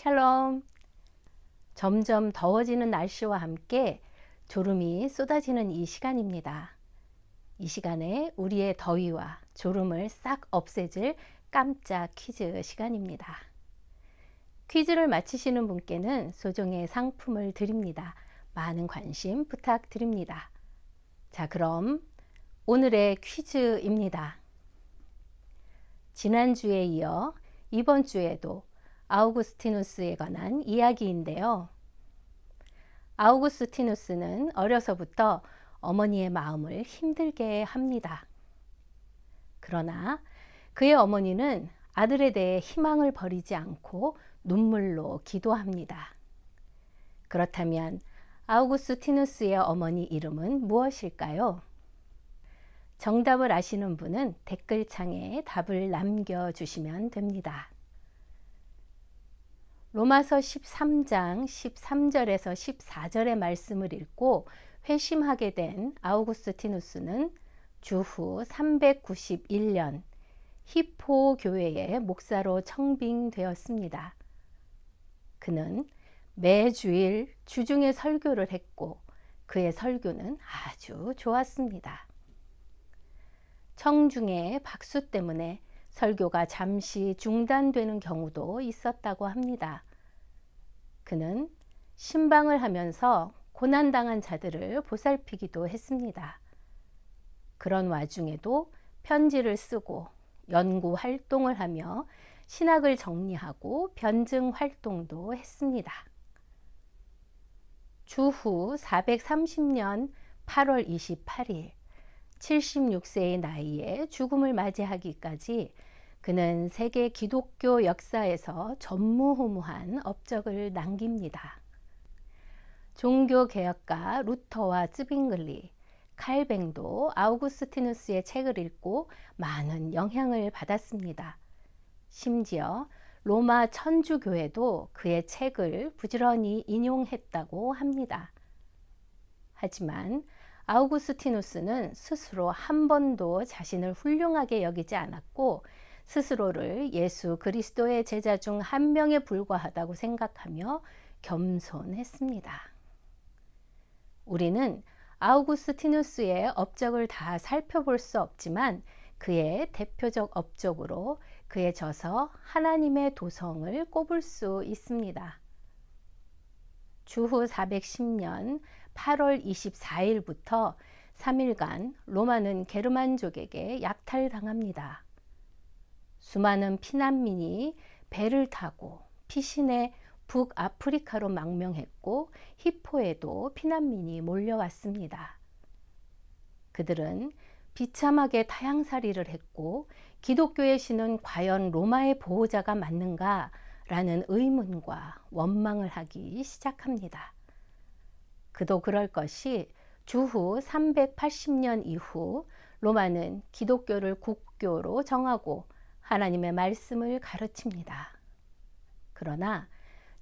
샬롬. 점점 더워지는 날씨와 함께 졸음이 쏟아지는 이 시간입니다. 이 시간에 우리의 더위와 졸음을 싹 없애줄 깜짝 퀴즈 시간입니다. 퀴즈를 맞히시는 분께는 소정의 상품을 드립니다. 많은 관심 부탁드립니다. 자, 그럼 오늘의 퀴즈입니다. 지난주에 이어 이번 주에도 아우구스티누스에 관한 이야기인데요. 아우구스티누스는 어려서부터 어머니의 마음을 힘들게 합니다. 그러나 그의 어머니는 아들에 대해 희망을 버리지 않고 눈물로 기도합니다. 그렇다면 아우구스티누스의 어머니 이름은 무엇일까요? 정답을 아시는 분은 댓글창에 답을 남겨주시면 됩니다. 로마서 13장 13절에서 14절의 말씀을 읽고 회심하게 된 아우구스티누스는 주후 391년 히포 교회의 목사로 청빙되었습니다. 그는 매주일 주중에 설교를 했고 그의 설교는 아주 좋았습니다. 청중의 박수 때문에 설교가 잠시 중단되는 경우도 있었다고 합니다. 그는 신방을 하면서 고난당한 자들을 보살피기도 했습니다. 그런 와중에도 편지를 쓰고 연구 활동을 하며 신학을 정리하고 변증 활동도 했습니다. 주후 430년 8월 28일 76세의 나이에 죽음을 맞이하기까지 그는 세계 기독교 역사에서 전무후무한 업적을 남깁니다. 종교개혁가 루터와 쯔빙글리, 칼뱅도 아우구스티누스의 책을 읽고 많은 영향을 받았습니다. 심지어 로마 천주교회도 그의 책을 부지런히 인용했다고 합니다. 하지만 아우구스티누스는 스스로 한 번도 자신을 훌륭하게 여기지 않았고 스스로를 예수 그리스도의 제자 중 한 명에 불과하다고 생각하며 겸손했습니다. 우리는 아우구스티누스의 업적을 다 살펴볼 수 없지만 그의 대표적 업적으로 그의 저서 하나님의 도성을 꼽을 수 있습니다. 주후 410년 8월 24일부터 3일간 로마는 게르만족에게 약탈당합니다. 수많은 피난민이 배를 타고 피신해 북아프리카로 망명했고 히포에도 피난민이 몰려왔습니다. 그들은 비참하게 타향살이를 했고 기독교의 신은 과연 로마의 보호자가 맞는가? 라는 의문과 원망을 하기 시작합니다. 그도 그럴 것이 주후 380년 이후 로마는 기독교를 국교로 정하고 하나님의 말씀을 가르칩니다. 그러나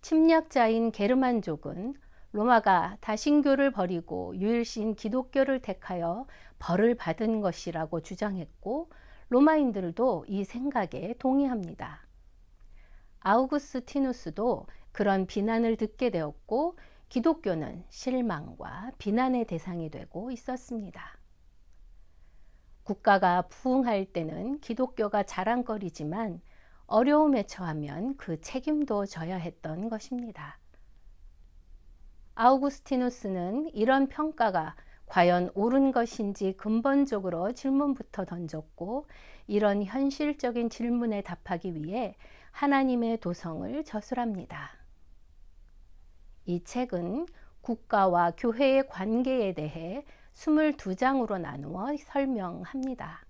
침략자인 게르만족은 로마가 다신교를 버리고 유일신 기독교를 택하여 벌을 받은 것이라고 주장했고 로마인들도 이 생각에 동의합니다. 아우구스티누스도 그런 비난을 듣게 되었고 기독교는 실망과 비난의 대상이 되고 있었습니다. 국가가 부흥할 때는 기독교가 자랑거리지만 어려움에 처하면 그 책임도 져야 했던 것입니다. 아우구스티누스는 이런 평가가 과연 옳은 것인지 근본적으로 질문부터 던졌고 이런 현실적인 질문에 답하기 위해 하나님의 도성을 저술합니다. 이 책은 국가와 교회의 관계에 대해 22장으로 나누어 설명합니다.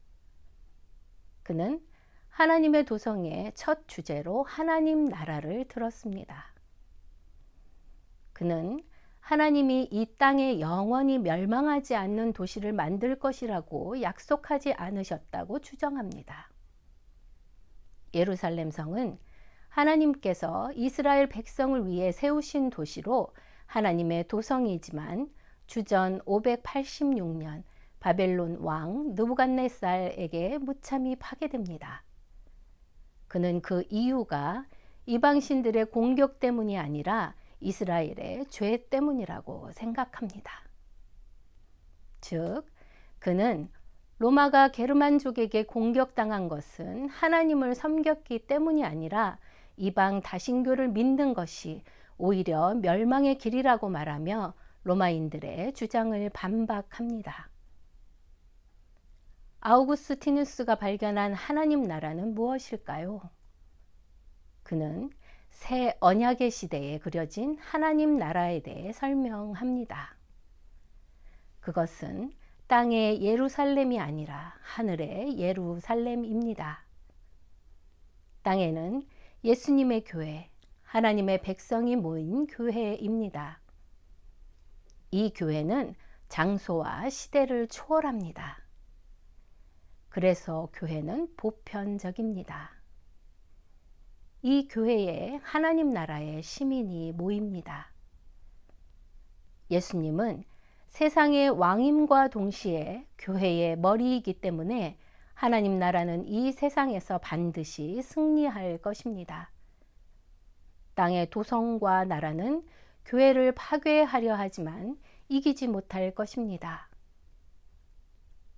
그는 하나님의 도성의 첫 주제로 하나님 나라를 들었습니다. 그는 하나님이 이 땅에 영원히 멸망하지 않는 도시를 만들 것이라고 약속하지 않으셨다고 주장합니다. 예루살렘 성은 하나님께서 이스라엘 백성을 위해 세우신 도시로 하나님의 도성이지만 주전 586년 바벨론 왕 느부갓네살에게 무참히 파괴됩니다. 그는 그 이유가 이방신들의 공격 때문이 아니라 이스라엘의 죄 때문이라고 생각합니다. 즉, 그는 로마가 게르만족에게 공격당한 것은 하나님을 섬겼기 때문이 아니라 이방 다신교를 믿는 것이 오히려 멸망의 길이라고 말하며 로마인들의 주장을 반박합니다. 아우구스티누스가 발견한 하나님 나라는 무엇일까요? 그는 새 언약의 시대에 그려진 하나님 나라에 대해 설명합니다. 그것은 땅의 예루살렘이 아니라 하늘의 예루살렘입니다. 땅에는 예수님의 교회, 하나님의 백성이 모인 교회입니다. 이 교회는 장소와 시대를 초월합니다. 그래서 교회는 보편적입니다. 이 교회에 하나님 나라의 시민이 모입니다. 예수님은 세상의 왕임과 동시에 교회의 머리이기 때문에 하나님 나라는 이 세상에서 반드시 승리할 것입니다. 땅의 도성과 나라는 교회를 파괴하려 하지만 이기지 못할 것입니다.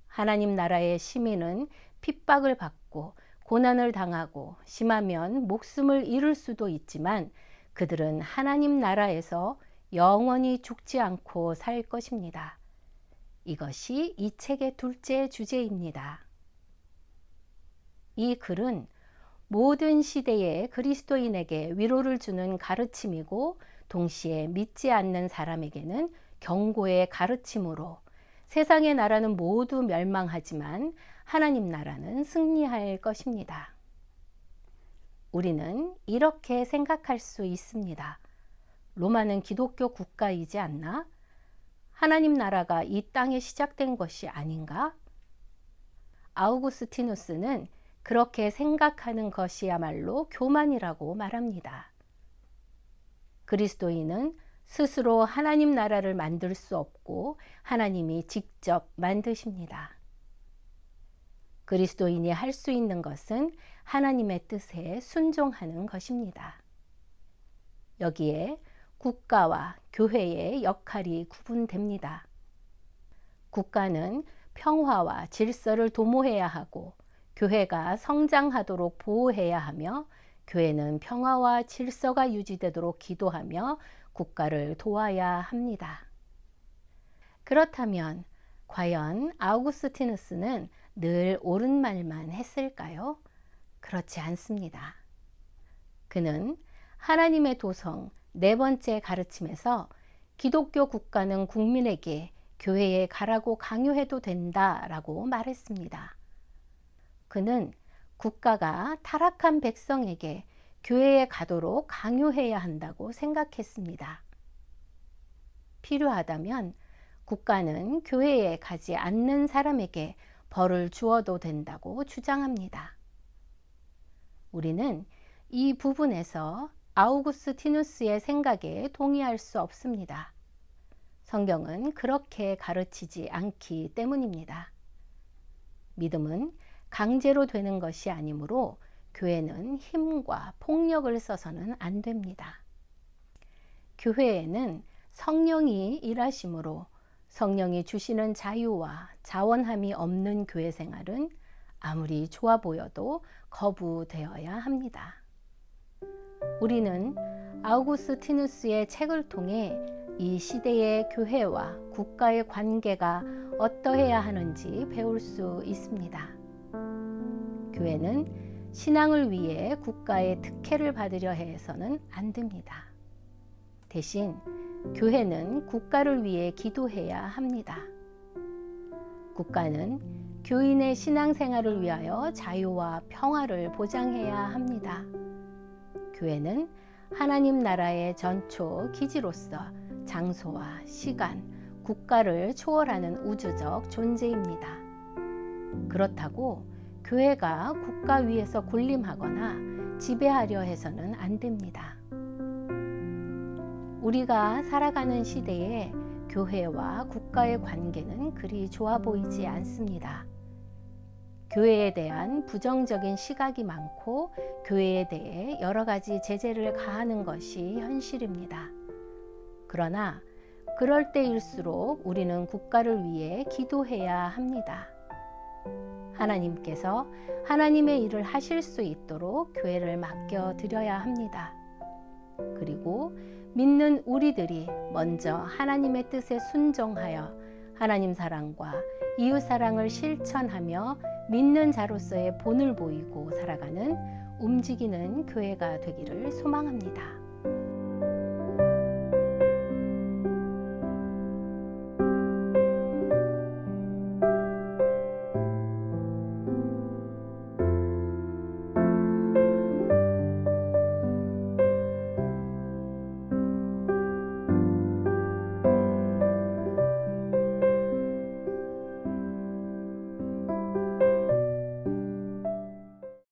하나님 나라의 시민은 핍박을 받고 고난을 당하고 심하면 목숨을 잃을 수도 있지만 그들은 하나님 나라에서 영원히 죽지 않고 살 것입니다. 이것이 이 책의 둘째 주제입니다. 이 글은 모든 시대의 그리스도인에게 위로를 주는 가르침이고 동시에 믿지 않는 사람에게는 경고의 가르침으로 세상의 나라는 모두 멸망하지만 하나님 나라는 승리할 것입니다. 우리는 이렇게 생각할 수 있습니다. 로마는 기독교 국가이지 않나? 하나님 나라가 이 땅에 시작된 것이 아닌가? 아우구스티누스는 그렇게 생각하는 것이야말로 교만이라고 말합니다. 그리스도인은 스스로 하나님 나라를 만들 수 없고 하나님이 직접 만드십니다. 그리스도인이 할 수 있는 것은 하나님의 뜻에 순종하는 것입니다. 여기에 국가와 교회의 역할이 구분됩니다. 국가는 평화와 질서를 도모해야 하고 교회가 성장하도록 보호해야 하며 교회는 평화와 질서가 유지되도록 기도하며 국가를 도와야 합니다. 그렇다면 과연 아우구스티누스는 늘 옳은 말만 했을까요? 그렇지 않습니다. 그는 하나님의 도성 네 번째 가르침에서 기독교 국가는 국민에게 교회에 가라고 강요해도 된다라고 말했습니다. 그는 국가가 타락한 백성에게 교회에 가도록 강요해야 한다고 생각했습니다. 필요하다면 국가는 교회에 가지 않는 사람에게 벌을 주어도 된다고 주장합니다. 우리는 이 부분에서 아우구스티누스의 생각에 동의할 수 없습니다. 성경은 그렇게 가르치지 않기 때문입니다. 믿음은 강제로 되는 것이 아니므로 교회는 힘과 폭력을 써서는 안 됩니다. 교회에는 성령이 일하심으로 성령이 주시는 자유와 자원함이 없는 교회 생활은 아무리 좋아 보여도 거부되어야 합니다. 우리는 아우구스티누스의 책을 통해 이 시대의 교회와 국가의 관계가 어떠해야 하는지 배울 수 있습니다. 교회는 신앙을 위해 국가의 특혜를 받으려 해서는 안 됩니다. 대신 교회는 국가를 위해 기도해야 합니다. 국가는 교인의 신앙생활을 위하여 자유와 평화를 보장해야 합니다. 교회는 하나님 나라의 전초 기지로서 장소와 시간, 국가를 초월하는 우주적 존재입니다. 그렇다고 교회가 국가 위에서 군림하거나 지배하려 해서는 안 됩니다. 우리가 살아가는 시대에 교회와 국가의 관계는 그리 좋아 보이지 않습니다. 교회에 대한 부정적인 시각이 많고 교회에 대해 여러 가지 제재를 가하는 것이 현실입니다. 그러나 그럴 때일수록 우리는 국가를 위해 기도해야 합니다. 하나님께서 하나님의 일을 하실 수 있도록 교회를 맡겨드려야 합니다. 그리고 믿는 우리들이 먼저 하나님의 뜻에 순종하여 하나님 사랑과 이웃 사랑을 실천하며 믿는 자로서의 본을 보이고 살아가는 움직이는 교회가 되기를 소망합니다.